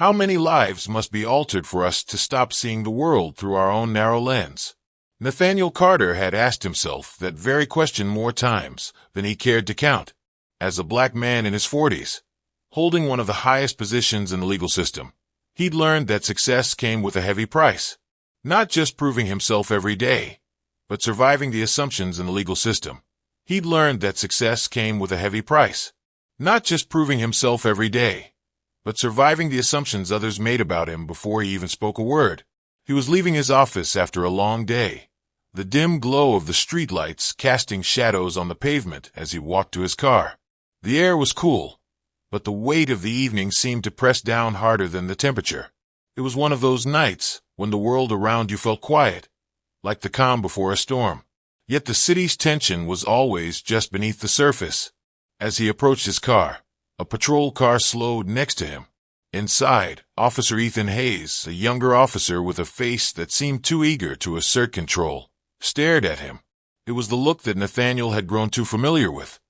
How many lives must be altered for us to stop seeing the world through our own narrow lens? Nathaniel Carter had asked himself that very question more times than he cared to count. As a black man in his 40s, holding one of the highest positions in the legal system, he'd learned that success came with a heavy price. Not just proving himself every day, but surviving the assumptions in the legal system. He'd learned that success came with a heavy price. Not just proving himself every day, but surviving the assumptions others made about him before he even spoke a word. He was leaving his office after a long day, the dim glow of the streetlights casting shadows on the pavement as he walked to his car. The air was cool, but the weight of the evening seemed to press down harder than the temperature. It was one of those nights when the world around you felt quiet, like the calm before a storm. Yet the city's tension was always just beneath the surface. As he approached his car, a patrol car slowed next to him. Inside, Officer Ethan Hayes, a younger officer with a face that seemed too eager to assert control, stared at him. It was the look that Nathaniel had grown too familiar with,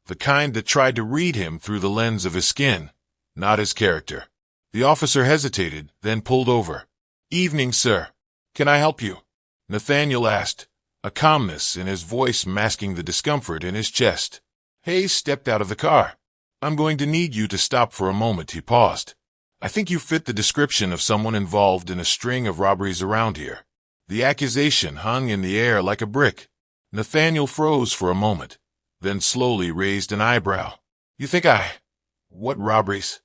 the kind that tried to read him through the lens of his skin, not his character. The officer hesitated, then pulled over. "Evening, sir. Can I help you?" Nathaniel asked, a calmness in his voice masking the discomfort in his chest. Hayes stepped out of the car. "I'm going to need you to stop for a moment," he paused. "I think you fit the description of someone involved in a string of robberies around here." The accusation hung in the air like a brick. Nathaniel froze for a moment, then slowly raised an eyebrow. "You think What robberies?"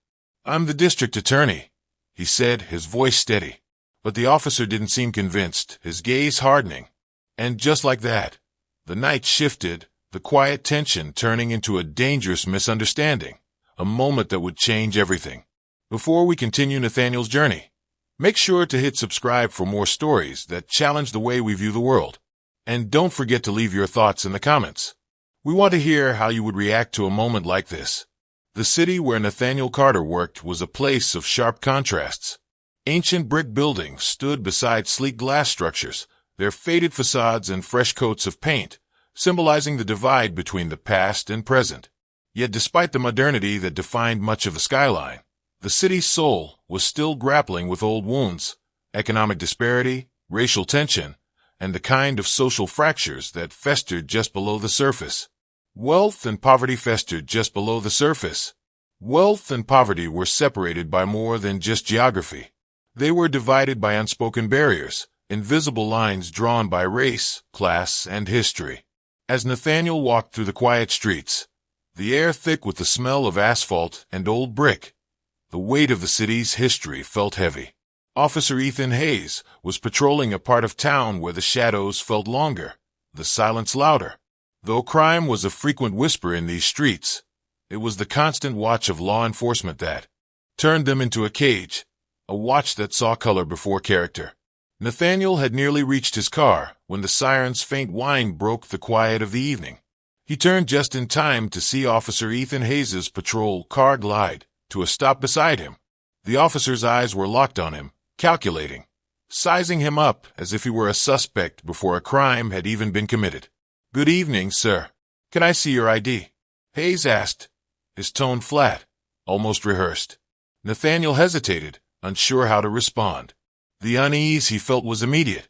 "I'm the district attorney," he said, his voice steady. But the officer didn't seem convinced, his gaze hardening. And just like that, the night shifted, the quiet tension turning into a dangerous misunderstanding, a moment that would change everything. Before we continue Nathaniel's journey, make sure to hit subscribe for more stories that challenge the way we view the world. And don't forget to leave your thoughts in the comments. We want to hear how you would react to a moment like this. The city where Nathaniel Carter worked was a place of sharp contrasts. Ancient brick buildings stood beside sleek glass structures, their faded facades and fresh coats of paint, symbolizing the divide between the past and present. Yet despite the modernity that defined much of the skyline, the city's soul was still grappling with old wounds, economic disparity, racial tension, and the kind of social fractures that festered just below the surface. Wealth and poverty festered just below the surface. Wealth and poverty were separated by more than just geography. They were divided by unspoken barriers, invisible lines drawn by race, class, and history. As Nathaniel walked through the quiet streets, the air thick with the smell of asphalt and old brick, the weight of the city's history felt heavy. Officer Ethan Hayes was patrolling a part of town where the shadows felt longer, the silence louder. Though crime was a frequent whisper in these streets, it was the constant watch of law enforcement that turned them into a cage, a watch that saw color before character. Nathaniel had nearly reached his car when the siren's faint whine broke the quiet of the evening. He turned just in time to see Officer Ethan Hayes' patrol car glide to a stop beside him. The officer's eyes were locked on him, calculating, sizing him up as if he were a suspect before a crime had even been committed. "Good evening, sir. Can I see your ID?" Hayes asked, his tone flat, almost rehearsed. Nathaniel hesitated, unsure how to respond. The unease he felt was immediate,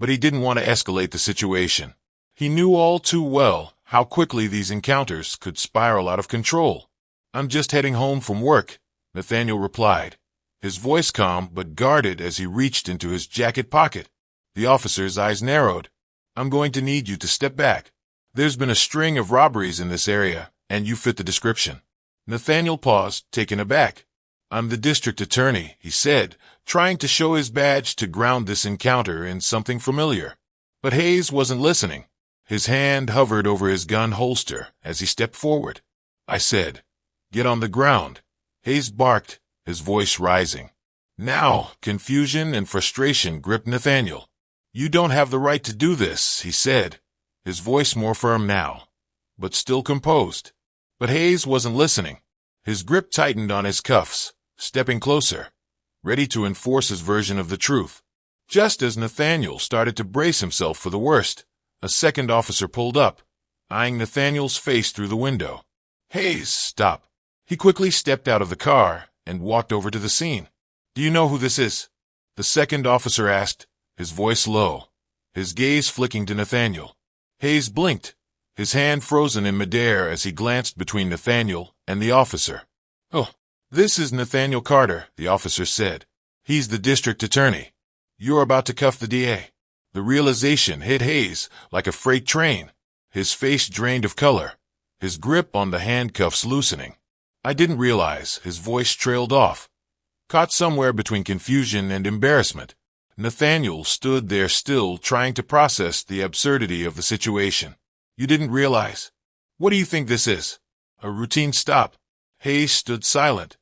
but he didn't want to escalate the situation. He knew all too well how quickly these encounters could spiral out of control. "I'm just heading home from work," Nathaniel replied, his voice calm but guarded as he reached into his jacket pocket. The officer's eyes narrowed. "I'm going to need you to step back. There's been a string of robberies in this area, and you fit the description." Nathaniel paused, taken aback. "I'm the district attorney," he said, trying to show his badge to ground this encounter in something familiar. But Hayes wasn't listening. His hand hovered over his gun holster as he stepped forward. "I said, get on the ground," Hayes barked, his voice rising. Now, confusion and frustration gripped Nathaniel. "You don't have the right to do this," he said, his voice more firm now, but still composed. But Hayes wasn't listening. His grip tightened on his cuffs, stepping closer, ready to enforce his version of the truth. Just as Nathaniel started to brace himself for the worst, a second officer pulled up, eyeing Nathaniel's face through the window. "Hayes, stop." He quickly stepped out of the car and walked over to the scene. Do you know who this is? The second officer asked, his voice low, his gaze flicking to Nathaniel. Hayes blinked, his hand frozen in midair as he glanced between Nathaniel and the officer. Oh, this is Nathaniel Carter, the officer said. He's the district attorney. You're about to cuff the DA. The realization hit Hayes like a freight train, his face drained of color, his grip on the handcuffs loosening. I didn't realize, his voice trailed off. Caught somewhere between confusion and embarrassment, Nathaniel stood there still trying to process the absurdity of the situation. You didn't realize? What do you think this is? A routine stop? Hayes stood silent,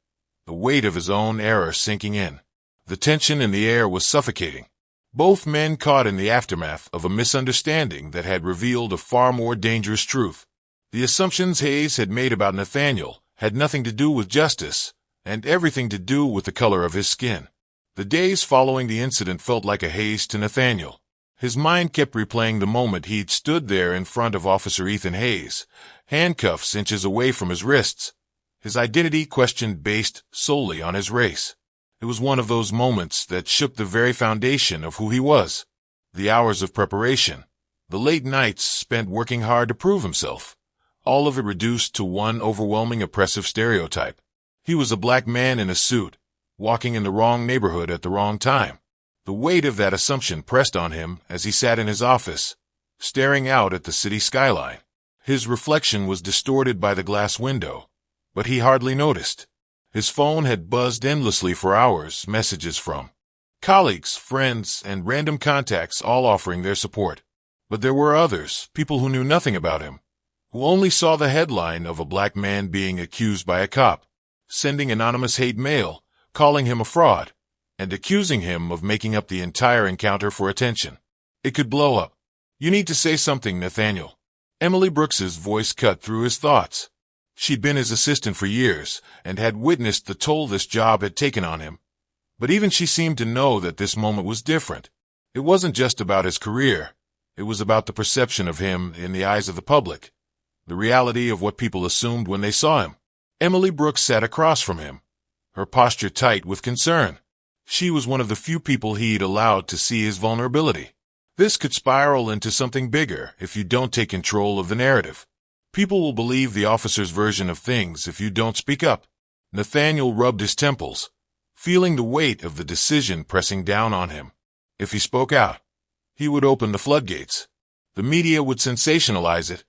the weight of his own error sinking in. The tension in the air was suffocating. Both men caught in the aftermath of a misunderstanding that had revealed a far more dangerous truth. The assumptions Hayes had made about Nathaniel had nothing to do with justice, and everything to do with the color of his skin. The days following the incident felt like a haze to Nathaniel. His mind kept replaying the moment he'd stood there in front of Officer Ethan Hayes, handcuffs inches away from his wrists, his identity questioned based solely on his race. It was one of those moments that shook the very foundation of who he was. The hours of preparation, the late nights spent working hard to prove himself, all of it reduced to one overwhelming oppressive stereotype. He was a black man in a suit, walking in the wrong neighborhood at the wrong time. The weight of that assumption pressed on him as he sat in his office, staring out at the city skyline. His reflection was distorted by the glass window, but he hardly noticed. His phone had buzzed endlessly for hours, messages from colleagues, friends, and random contacts all offering their support. But there were others, people who knew nothing about him, who only saw the headline of a black man being accused by a cop, sending anonymous hate mail, calling him a fraud, and accusing him of making up the entire encounter for attention. It could blow up. You need to say something, Nathaniel. Emily Brooks's voice cut through his thoughts. She'd been his assistant for years and had witnessed the toll this job had taken on him. But even she seemed to know that this moment was different. It wasn't just about his career. It was about the perception of him in the eyes of the public, the reality of what people assumed when they saw him. Emily Brooks sat across from him, her posture tight with concern. She was one of the few people he'd allowed to see his vulnerability. This could spiral into something bigger if you don't take control of the narrative. People will believe the officer's version of things if you don't speak up. Nathaniel rubbed his temples, feeling the weight of the decision pressing down on him. If he spoke out, he would open the floodgates. The media would sensationalize it,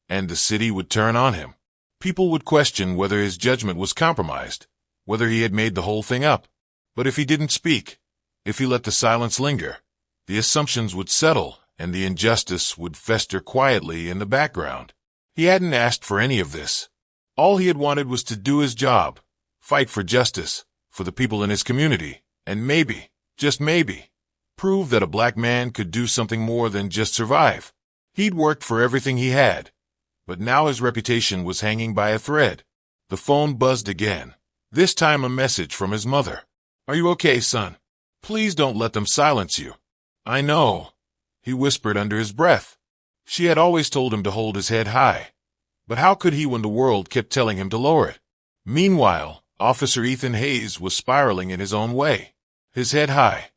and the city would turn on him. People would question whether his judgment was compromised, whether he had made the whole thing up. But if he didn't speak, if he let the silence linger, the assumptions would settle and the injustice would fester quietly in the background. He hadn't asked for any of this. All he had wanted was to do his job, fight for justice, for the people in his community, and maybe, just maybe, prove that a black man could do something more than just survive. He'd worked for everything he had, but now his reputation was hanging by a thread. The phone buzzed again, this time a message from his mother. Are you okay, son? Please don't let them silence you. I know, he whispered under his breath. She had always told him to hold his head high. But how could he when the world kept telling him to lower it? Meanwhile, Officer Ethan Hayes was spiraling in his own way, his head high.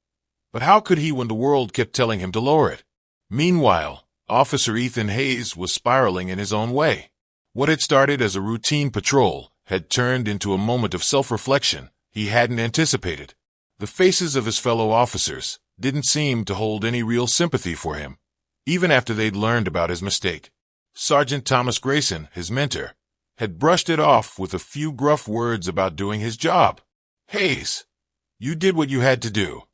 But how could he when the world kept telling him to lower it? Meanwhile, Officer Ethan Hayes was spiraling in his own way. What had started as a routine patrol had turned into a moment of self-reflection he hadn't anticipated. The faces of his fellow officers didn't seem to hold any real sympathy for him, even after they'd learned about his mistake. Sergeant Thomas Grayson, his mentor, had brushed it off with a few gruff words about doing his job. Hayes, you did what you had to do,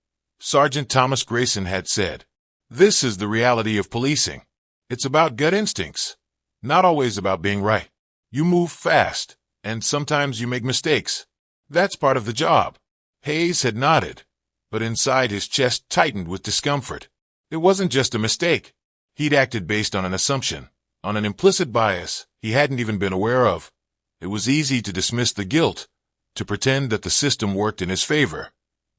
Sergeant Thomas Grayson had said. This is the reality of policing. It's about gut instincts, not always about being right. You move fast, and sometimes you make mistakes. That's part of the job. Hayes had nodded, but inside his chest tightened with discomfort. It wasn't just a mistake. He'd acted based on an assumption, on an implicit bias he hadn't even been aware of. It was easy to dismiss the guilt, to pretend that the system worked in his favor.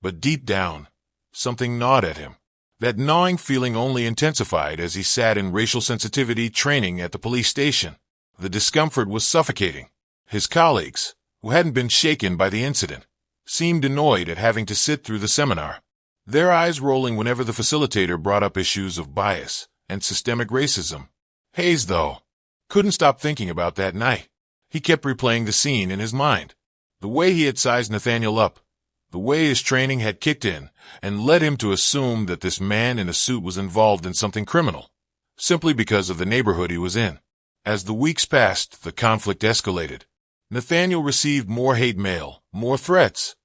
But deep down, something gnawed at him. That gnawing feeling only intensified as he sat in racial sensitivity training at the police station. The discomfort was suffocating. His colleagues, who hadn't been shaken by the incident, seemed annoyed at having to sit through the seminar, their eyes rolling whenever the facilitator brought up issues of bias and systemic racism. Hayes, though, couldn't stop thinking about that night. He kept replaying the scene in his mind. The way he had sized Nathaniel up, the way his training had kicked in, and led him to assume that this man in a suit was involved in something criminal, simply because of the neighborhood he was in. As the weeks passed, the conflict escalated. Nathaniel received more hate mail, more threats,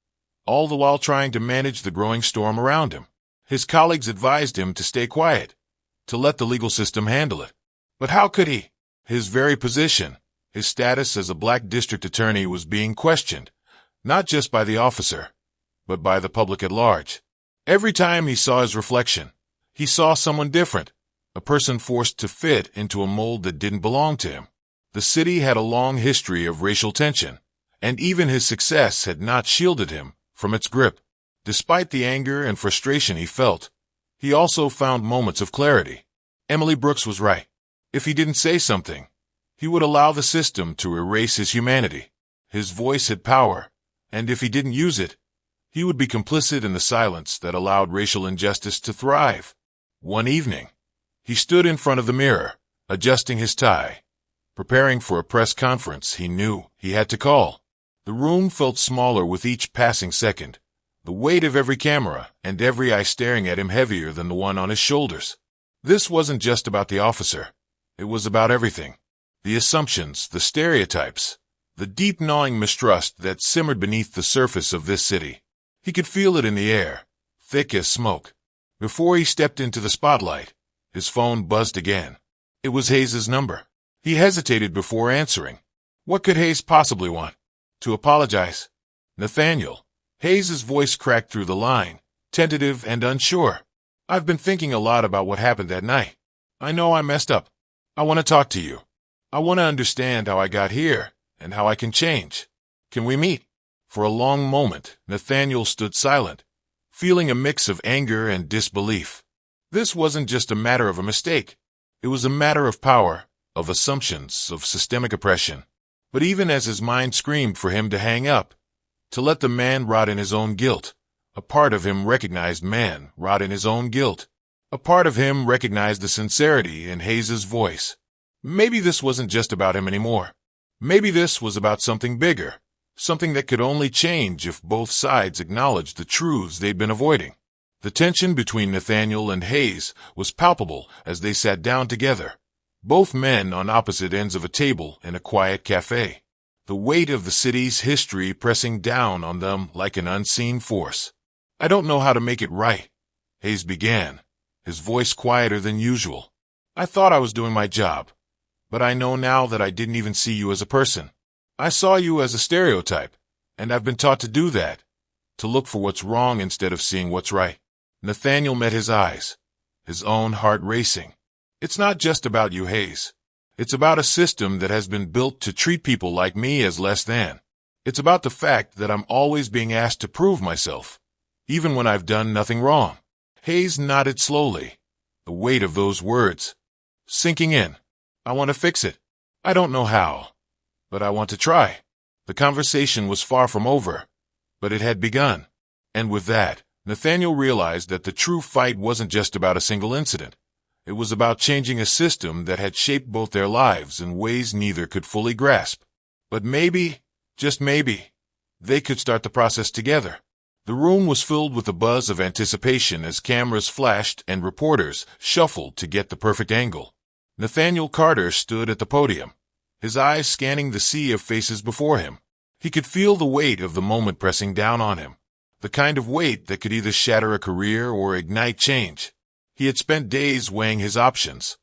all the while trying to manage the growing storm around him. His colleagues advised him to stay quiet, to let the legal system handle it. But how could he? His very position, his status as a black district attorney, was being questioned, not just by the officer, but by the public at large. Every time he saw his reflection, he saw someone different, a person forced to fit into a mold that didn't belong to him. The city had a long history of racial tension, and even his success had not shielded him from its grip. Despite the anger and frustration he felt, he also found moments of clarity. Emily Brooks was right. If he didn't say something, he would allow the system to erase his humanity. His voice had power, and if he didn't use it, he would be complicit in the silence that allowed racial injustice to thrive. One evening, he stood in front of the mirror, adjusting his tie, preparing for a press conference he knew he had to call. The room felt smaller with each passing second, the weight of every camera and every eye staring at him heavier than the one on his shoulders. This wasn't just about the officer. It was about everything. The assumptions, the stereotypes, the deep gnawing mistrust that simmered beneath the surface of this city. He could feel it in the air, thick as smoke. Before he stepped into the spotlight, his phone buzzed again. It was Hayes's number. He hesitated before answering. What could Hayes possibly want? To apologize? Nathaniel. Hayes's voice cracked through the line, tentative and unsure. I've been thinking a lot about what happened that night. I know I messed up. I want to talk to you. I want to understand how I got here and how I can change. Can we meet? For a long moment, Nathaniel stood silent, feeling a mix of anger and disbelief. This wasn't just a matter of a mistake. It was a matter of power, of assumptions, of systemic oppression. But even as his mind screamed for him to hang up, to let the man rot in his own guilt, a part of him recognized man rot in his own guilt. A part of him recognized the sincerity in Hayes's voice. Maybe this wasn't just about him anymore. Maybe this was about something bigger, something that could only change if both sides acknowledged the truths they'd been avoiding. The tension between Nathaniel and Hayes was palpable as they sat down together, both men on opposite ends of a table in a quiet cafe, the weight of the city's history pressing down on them like an unseen force. I don't know how to make it right, Hayes began, his voice quieter than usual. I thought I was doing my job, but I know now that I didn't even see you as a person. I saw you as a stereotype, and I've been taught to do that, to look for what's wrong instead of seeing what's right. Nathaniel met his eyes, his own heart racing. It's not just about you, Hayes. It's about a system that has been built to treat people like me as less than. It's about the fact that I'm always being asked to prove myself, even when I've done nothing wrong. Hayes nodded slowly, the weight of those words sinking in. I want to fix it. I don't know how, but I want to try. The conversation was far from over, but it had begun. And with that, Nathaniel realized that the true fight wasn't just about a single incident. It was about changing a system that had shaped both their lives in ways neither could fully grasp. But maybe, just maybe, they could start the process together. The room was filled with a buzz of anticipation as cameras flashed and reporters shuffled to get the perfect angle. Nathaniel Carter stood at the podium, his eyes scanning the sea of faces before him. He could feel the weight of the moment pressing down on him, the kind of weight that could either shatter a career or ignite change. He had spent days weighing his options,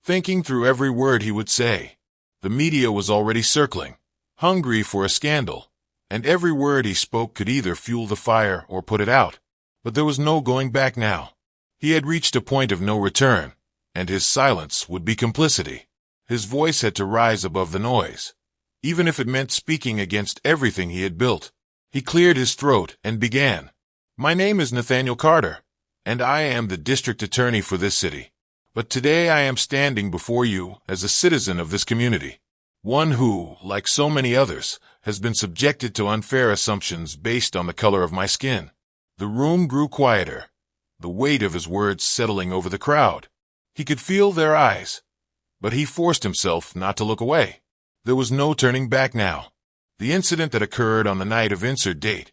thinking through every word he would say. The media was already circling, hungry for a scandal, and every word he spoke could either fuel the fire or put it out. But there was no going back now. He had reached a point of no return, and his silence would be complicity. His voice had to rise above the noise, even if it meant speaking against everything he had built. He cleared his throat and began. My name is Nathaniel Carter, and I am the district attorney for this city. But today I am standing before you as a citizen of this community, one who, like so many others, has been subjected to unfair assumptions based on the color of my skin. The room grew quieter, the weight of his words settling over the crowd. He could feel their eyes, but he forced himself not to look away. There was no turning back now. The incident that occurred on the night of insert date,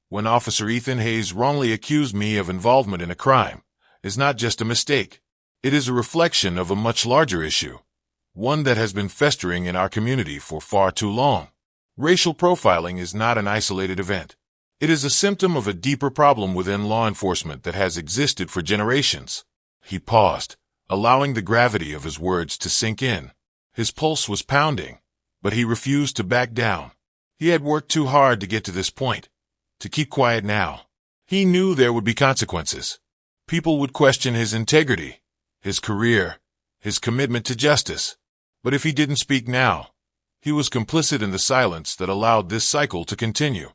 when Officer Ethan Hayes wrongly accused me of involvement in a crime, is not just a mistake. It is a reflection of a much larger issue, one that has been festering in our community for far too long. Racial profiling is not an isolated event. It is a symptom of a deeper problem within law enforcement that has existed for generations. He paused, allowing the gravity of his words to sink in. His pulse was pounding, but he refused to back down. He had worked too hard to get to this point. To keep quiet now. He knew there would be consequences. People would question his integrity, his career, his commitment to justice. But if he didn't speak now, he was complicit in the silence that allowed this cycle to continue.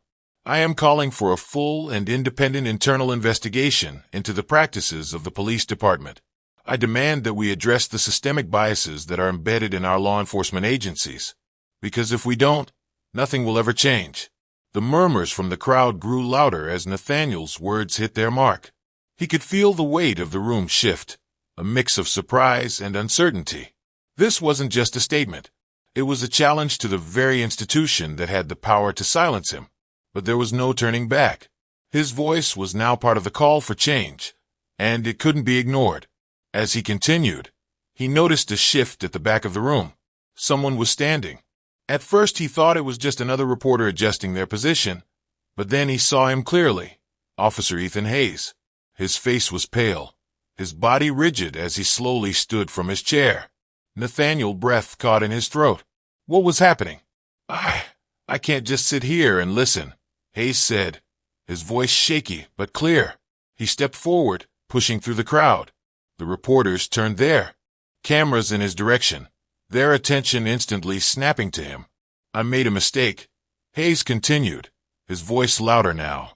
I am calling for a full and independent internal investigation into the practices of the police department. I demand that we address the systemic biases that are embedded in our law enforcement agencies. Because if we don't, nothing will ever change. The murmurs from the crowd grew louder as Nathaniel's words hit their mark. He could feel the weight of the room shift, a mix of surprise and uncertainty. This wasn't just a statement. It was a challenge to the very institution that had the power to silence him. But there was no turning back. His voice was now part of the call for change, and it couldn't be ignored. As he continued, he noticed a shift at the back of the room. Someone was standing. At first he thought it was just another reporter adjusting their position, but then he saw him clearly. Officer Ethan Hayes. His face was pale, his body rigid as he slowly stood from his chair. Nathaniel's breath caught in his throat. What was happening? I can't just sit here and listen, Hayes said, his voice shaky but clear. He stepped forward, pushing through the crowd. The reporters turned their cameras in his direction, their attention instantly snapping to him. I made a mistake, Hayes continued, his voice louder now,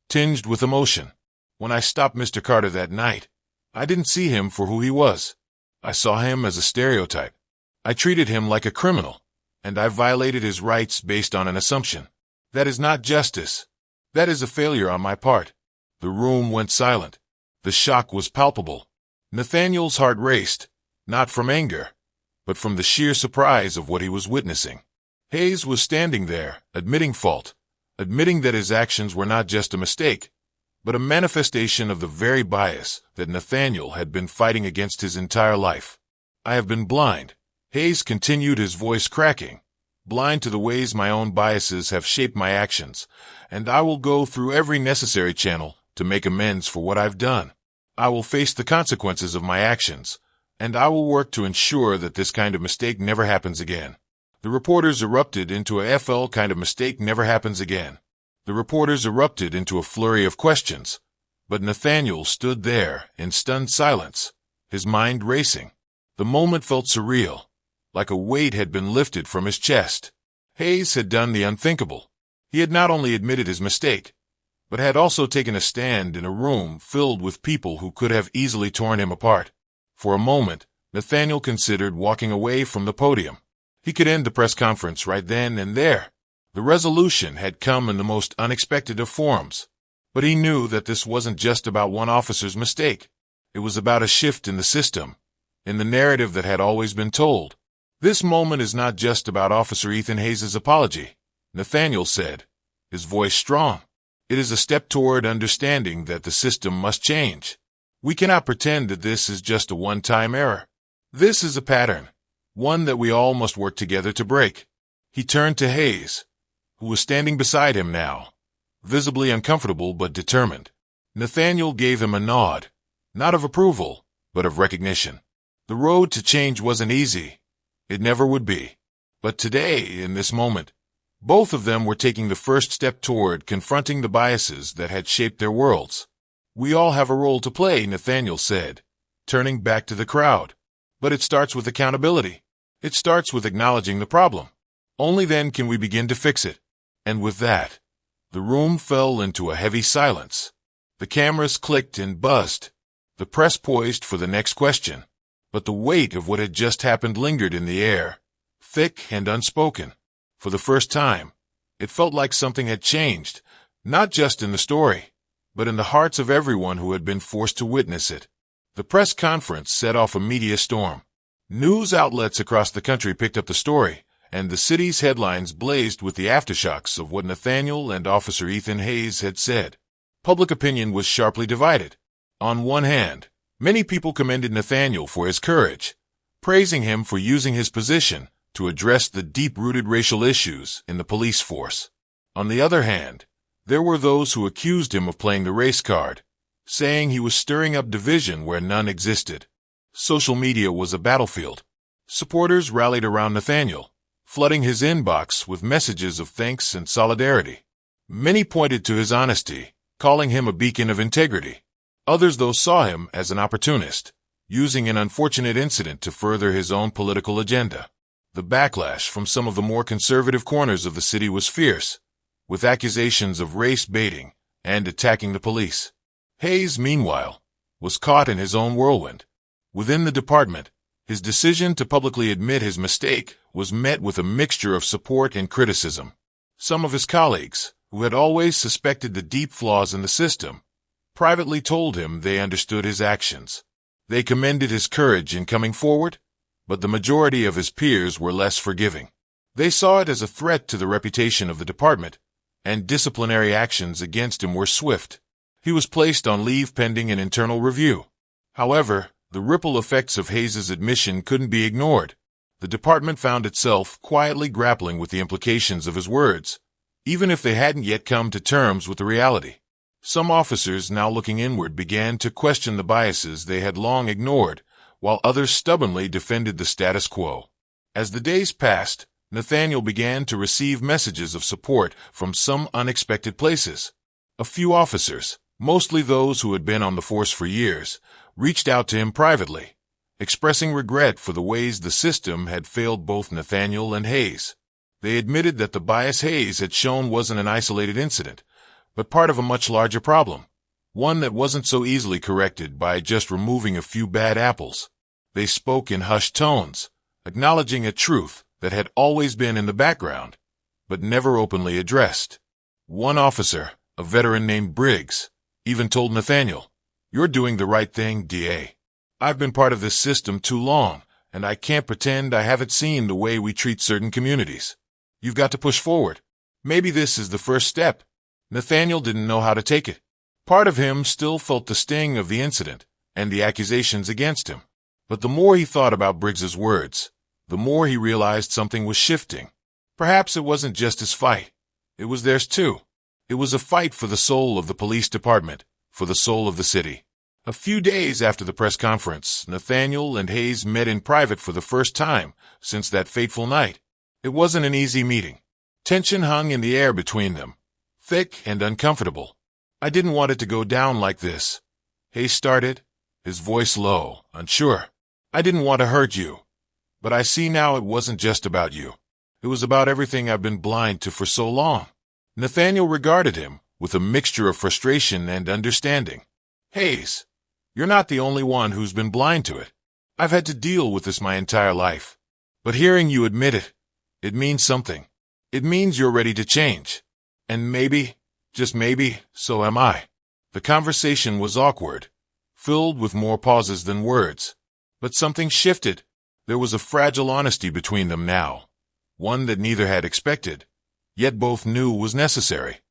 tinged with emotion. When I stopped Mr. Carter that night, I didn't see him for who he was. I saw him as a stereotype. I treated him like a criminal, and I violated his rights based on an assumption. That is not justice. That is a failure on my part. The room went silent. The shock was palpable. Nathaniel's heart raced, not from anger, but from the sheer surprise of what he was witnessing. Hayes was standing there, admitting fault, admitting that his actions were not just a mistake, but a manifestation of the very bias that Nathaniel had been fighting against his entire life. I have been blind, Hayes continued, his voice cracking, blind to the ways my own biases have shaped my actions, and I will go through every necessary channel to make amends for what I've done. I will face the consequences of my actions, and I will work to ensure that this kind of mistake never happens again. The reporters erupted into a FL kind of mistake never happens again. The reporters erupted into a flurry of questions, but Nathaniel stood there in stunned silence, his mind racing. The moment felt surreal, like a weight had been lifted from his chest. Hayes had done the unthinkable. He had not only admitted his mistake, but had also taken a stand in a room filled with people who could have easily torn him apart. For a moment, Nathaniel considered walking away from the podium. He could end the press conference right then and there. The resolution had come in the most unexpected of forms. But he knew that this wasn't just about one officer's mistake. It was about a shift in the system, in the narrative that had always been told. This moment is not just about Officer Ethan Hayes' apology, Nathaniel said, his voice strong. It is a step toward understanding that the system must change. We cannot pretend that this is just a one-time error. This is a pattern, one that we all must work together to break. He turned to Hayes, who was standing beside him now, visibly uncomfortable but determined. Nathaniel gave him a nod, not of approval, but of recognition. The road to change wasn't easy. It never would be. But today, in this moment, both of them were taking the first step toward confronting the biases that had shaped their worlds. We all have a role to play, Nathaniel said, turning back to the crowd. But it starts with accountability. It starts with acknowledging the problem. Only then can we begin to fix it. And with that, the room fell into a heavy silence. The cameras clicked and buzzed. The press poised for the next question. But the weight of what had just happened lingered in the air, thick and unspoken. For the first time, It felt like something had changed, not just in the story, but in the hearts of everyone who had been forced to witness it. The press conference set off a media storm. News outlets across the country picked up the story, and the city's headlines blazed with the aftershocks of what Nathaniel and Officer Ethan Hayes had said. Public opinion was sharply divided. On one hand, many people commended Nathaniel for his courage, praising him for using his position to address the deep-rooted racial issues in the police force. On the other hand, there were those who accused him of playing the race card, saying he was stirring up division where none existed. Social media was a battlefield. Supporters rallied around Nathaniel, flooding his inbox with messages of thanks and solidarity. Many pointed to his honesty, calling him a beacon of integrity. Others, though, saw him as an opportunist, using an unfortunate incident to further his own political agenda. The backlash from some of the more conservative corners of the city was fierce, with accusations of race baiting and attacking the police. Hayes, meanwhile, was caught in his own whirlwind. Within the department, his decision to publicly admit his mistake was met with a mixture of support and criticism. Some of his colleagues, who had always suspected the deep flaws in the system, privately told him they understood his actions. They commended his courage in coming forward, but the majority of his peers were less forgiving. They saw it as a threat to the reputation of the department, and disciplinary actions against him were swift. He was placed on leave pending an internal review. However, the ripple effects of Hayes' admission couldn't be ignored. The department found itself quietly grappling with the implications of his words, even if they hadn't yet come to terms with the reality. Some officers, now looking inward, began to question the biases they had long ignored, while others stubbornly defended the status quo. As the days passed, Nathaniel began to receive messages of support from some unexpected places. A few officers, mostly those who had been on the force for years, reached out to him privately, expressing regret for the ways the system had failed both Nathaniel and Hayes. They admitted that the bias Hayes had shown wasn't an isolated incident, but part of a much larger problem, one that wasn't so easily corrected by just removing a few bad apples. They spoke in hushed tones, acknowledging a truth that had always been in the background, but never openly addressed. One officer, a veteran named Briggs, even told Nathaniel, "You're doing the right thing, DA. I've been part of this system too long, and I can't pretend I haven't seen the way we treat certain communities. You've got to push forward. Maybe this is the first step." Nathaniel didn't know how to take it. Part of him still felt the sting of the incident and the accusations against him. But the more he thought about Briggs's words, the more he realized something was shifting. Perhaps it wasn't just his fight. It was theirs too. It was a fight for the soul of the police department, for the soul of the city. A few days after the press conference, Nathaniel and Hayes met in private for the first time since that fateful night. It wasn't an easy meeting. Tension hung in the air between them, thick and uncomfortable. "I didn't want it to go down like this," Hayes started, his voice low, unsure. "I didn't want to hurt you. But I see now it wasn't just about you. It was about everything I've been blind to for so long." Nathaniel regarded him with a mixture of frustration and understanding. "Hayes, you're not the only one who's been blind to it. I've had to deal with this my entire life. But hearing you admit it, it means something. It means you're ready to change. And maybe, just maybe, so am I." The conversation was awkward, filled with more pauses than words. But something shifted. There was a fragile honesty between them now, one that neither had expected, yet both knew was necessary.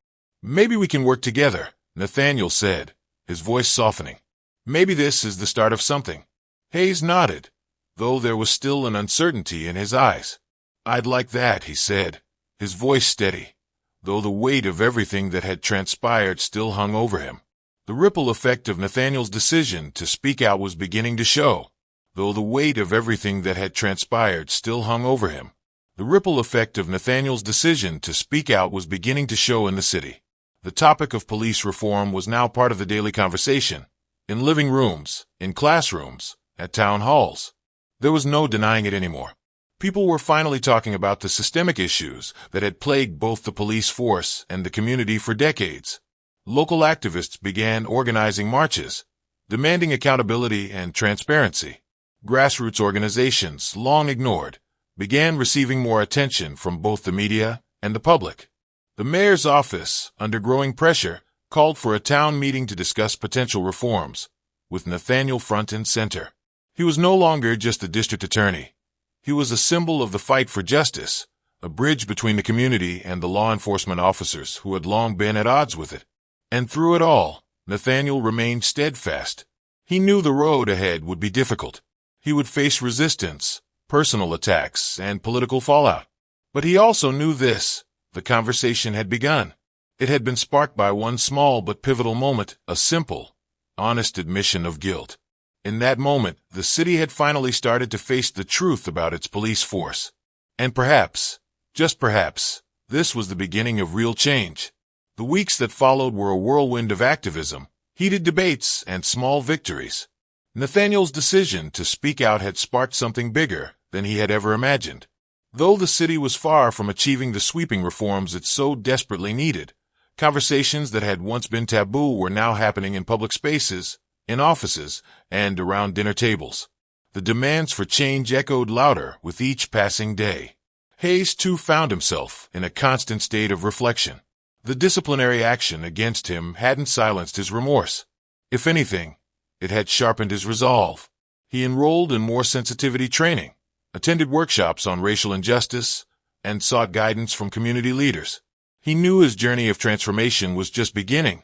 "Maybe we can work together," Nathaniel said, his voice softening. "Maybe this is the start of something." Hayes nodded, though there was still an uncertainty in his eyes. "I'd like that," he said, his voice steady, though the weight of everything that had transpired still hung over him. The ripple effect of Nathaniel's decision to speak out was beginning to show, though the weight of everything that had transpired still hung over him. The ripple effect of Nathaniel's decision to speak out was beginning to show in the city. The topic of police reform was now part of the daily conversation, in living rooms, in classrooms, at town halls. There was no denying it anymore. People were finally talking about the systemic issues that had plagued both the police force and the community for decades. Local activists began organizing marches, demanding accountability and transparency. Grassroots organizations, long ignored, began receiving more attention from both the media and the public. The mayor's office, under growing pressure, called for a town meeting to discuss potential reforms, with Nathaniel front and center. He was no longer just the district attorney. He was a symbol of the fight for justice, a bridge between the community and the law enforcement officers who had long been at odds with it. And through it all, Nathaniel remained steadfast. He knew the road ahead would be difficult. He would face resistance, personal attacks, and political fallout. But he also knew this: the conversation had begun. It had been sparked by one small but pivotal moment, a simple, honest admission of guilt. In that moment, the city had finally started to face the truth about its police force. And perhaps, just perhaps, this was the beginning of real change. The weeks that followed were a whirlwind of activism, heated debates, and small victories. Nathaniel's decision to speak out had sparked something bigger than he had ever imagined. Though the city was far from achieving the sweeping reforms it so desperately needed, conversations that had once been taboo were now happening in public spaces, in offices, and around dinner tables. The demands for change echoed louder with each passing day. Hayes, too, found himself in a constant state of reflection. The disciplinary action against him hadn't silenced his remorse. If anything, it had sharpened his resolve. He enrolled in more sensitivity training, attended workshops on racial injustice, and sought guidance from community leaders. He knew his journey of transformation was just beginning,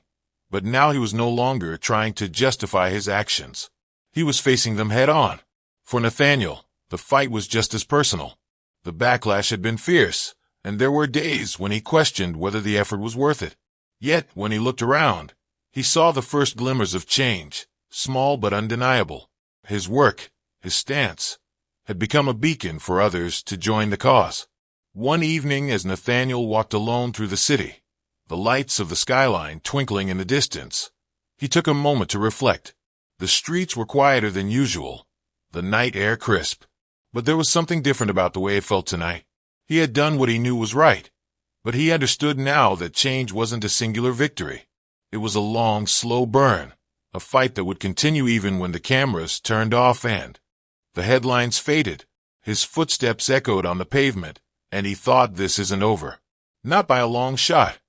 but now he was no longer trying to justify his actions. He was facing them head-on. For Nathaniel, the fight was just as personal. The backlash had been fierce, and there were days when he questioned whether the effort was worth it. Yet, when he looked around, he saw the first glimmers of change, small but undeniable. His work, his stance, had become a beacon for others to join the cause. One evening, as Nathaniel walked alone through the city, the lights of the skyline twinkling in the distance, he took a moment to reflect. The streets were quieter than usual, the night air crisp. But there was something different about the way it felt tonight. He had done what he knew was right, but he understood now that change wasn't a singular victory. It was a long, slow burn, a fight that would continue even when the cameras turned off and the headlines faded. His footsteps echoed on the pavement, and he thought, this isn't over. Not by a long shot.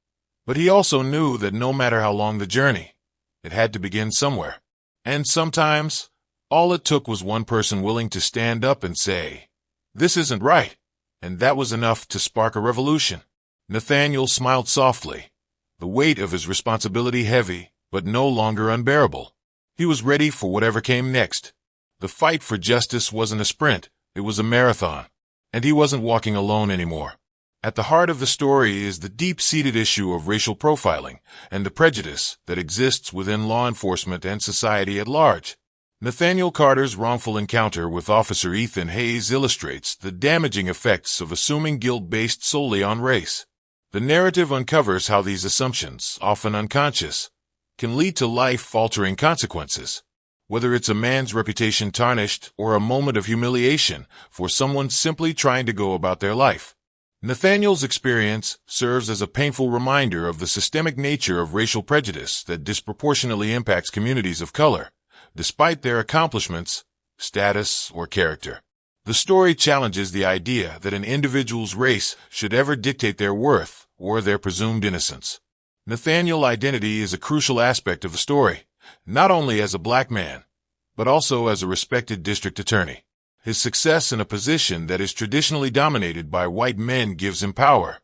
But he also knew that no matter how long the journey, it had to begin somewhere. And sometimes, all it took was one person willing to stand up and say, "This isn't right," and that was enough to spark a revolution. Nathaniel smiled softly, the weight of his responsibility heavy, but no longer unbearable. He was ready for whatever came next. The fight for justice wasn't a sprint, it was a marathon, and he wasn't walking alone anymore. At the heart of the story is the deep-seated issue of racial profiling and the prejudice that exists within law enforcement and society at large. Nathaniel Carter's wrongful encounter with Officer Ethan Hayes illustrates the damaging effects of assuming guilt based solely on race. The narrative uncovers how these assumptions, often unconscious, can lead to life-altering consequences. Whether it's a man's reputation tarnished or a moment of humiliation for someone simply trying to go about their life. Nathaniel's experience serves as a painful reminder of the systemic nature of racial prejudice that disproportionately impacts communities of color, despite their accomplishments, status, or character. The story challenges the idea that an individual's race should ever dictate their worth or their presumed innocence. Nathaniel's identity is a crucial aspect of the story, not only as a black man, but also as a respected district attorney. His success in a position that is traditionally dominated by white men gives him power,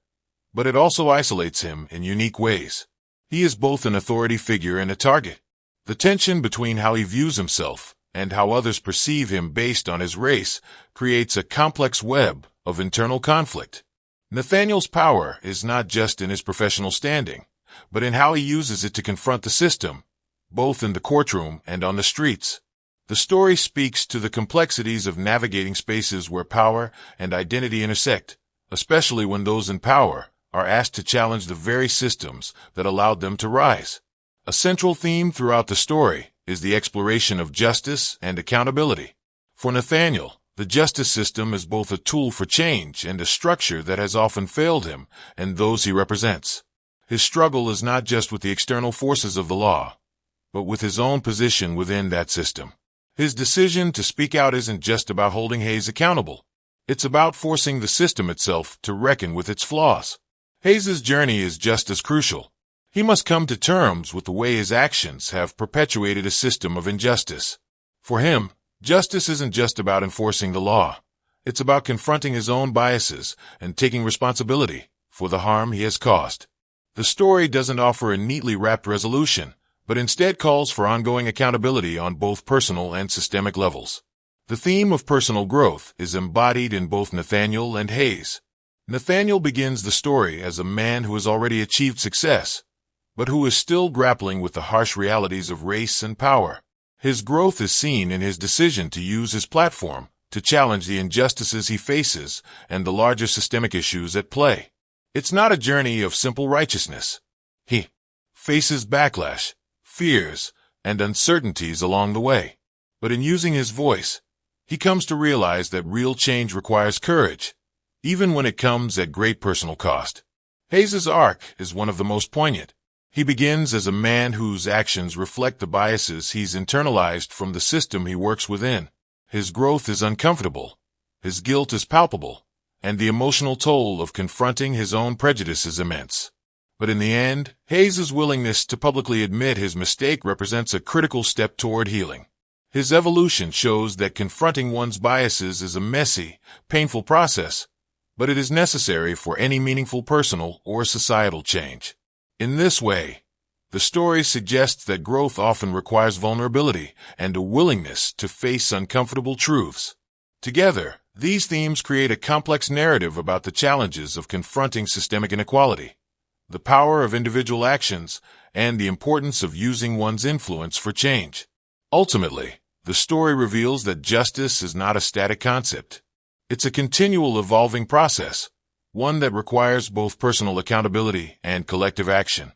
but it also isolates him in unique ways. He is both an authority figure and a target. The tension between how he views himself and how others perceive him based on his race creates a complex web of internal conflict. Nathaniel's power is not just in his professional standing, but in how he uses it to confront the system, both in the courtroom and on the streets. The story speaks to the complexities of navigating spaces where power and identity intersect, especially when those in power are asked to challenge the very systems that allowed them to rise. A central theme throughout the story is the exploration of justice and accountability. For Nathaniel, the justice system is both a tool for change and a structure that has often failed him and those he represents. His struggle is not just with the external forces of the law, but with his own position within that system. His decision to speak out isn't just about holding Hayes accountable. It's about forcing the system itself to reckon with its flaws. Hayes's journey is just as crucial. He must come to terms with the way his actions have perpetuated a system of injustice. For him, justice isn't just about enforcing the law. It's about confronting his own biases and taking responsibility for the harm he has caused. The story doesn't offer a neatly wrapped resolution, but instead calls for ongoing accountability on both personal and systemic levels. The theme of personal growth is embodied in both Nathaniel and Hayes. Nathaniel begins the story as a man who has already achieved success, but who is still grappling with the harsh realities of race and power. His growth is seen in his decision to use his platform to challenge the injustices he faces and the larger systemic issues at play. It's not a journey of simple righteousness. He faces backlash, fears, and uncertainties along the way. But in using his voice, he comes to realize that real change requires courage, even when it comes at great personal cost. Hayes's arc is one of the most poignant. He begins as a man whose actions reflect the biases he's internalized from the system he works within. His growth is uncomfortable, his guilt is palpable, and the emotional toll of confronting his own prejudice is immense. But in the end, Hayes's willingness to publicly admit his mistake represents a critical step toward healing. His evolution shows that confronting one's biases is a messy, painful process, but it is necessary for any meaningful personal or societal change. In this way, the story suggests that growth often requires vulnerability and a willingness to face uncomfortable truths. Together, these themes create a complex narrative about the challenges of confronting systemic inequality, the power of individual actions, and the importance of using one's influence for change. Ultimately, the story reveals that justice is not a static concept. It's a continual evolving process, one that requires both personal accountability and collective action.